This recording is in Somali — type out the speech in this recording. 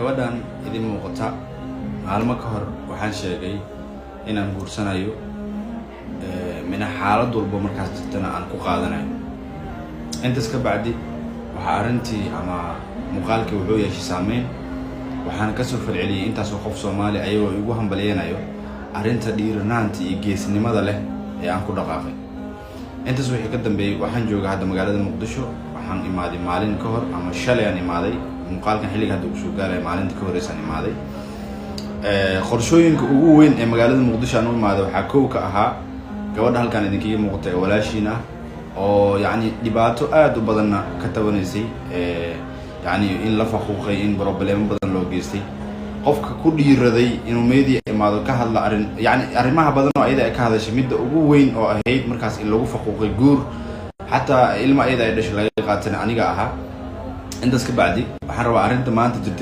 gabadhan idin muuqata maalmo ka hor waxaan sheegay inaan guursanayo mina xaalad walba markaas jirtana aan ku qaadanayo intaas ka bacdi waxa arintii ama muuqaalkii wuxuu yeeshay saameyn waxaan ka soo falceliyay intaas oo qof Soomaali ayagoo igu hambalyeeyo arinta dhiiranaanta iyo geesnimada leh ee aan ku dhaqaaqay intaas wixii ka dambeeyay waxaan joogaa hadda magaalada Muqdisho waxaan imaaday maalin ka hor ama shalay aan imaaday muuqaalkan xilliga hadda uu soo gaaray maalintii ka horeysan imaaday qorshooyinka ugu weyn ee magaalada Muqdisho aan u imaaday waxa koow ka ahaa gabadha halkan idinkiga muuqatay walaashiina oo yani dhibaato aad u badan ka tabanaysay yani in la faquuqay in problem badan loo geystay qofka ku dhiiraday inuu media imaado ka hadla arin yani arimaha badan oo ayada ka hadashay midda ugu weyn oo ahayd markaas in lagu faquuqay guur حتى ilma ayada ay dhashay laga qaatan aniga aha intaas ka bacdi waxaan rabaa arinta maanta jirtay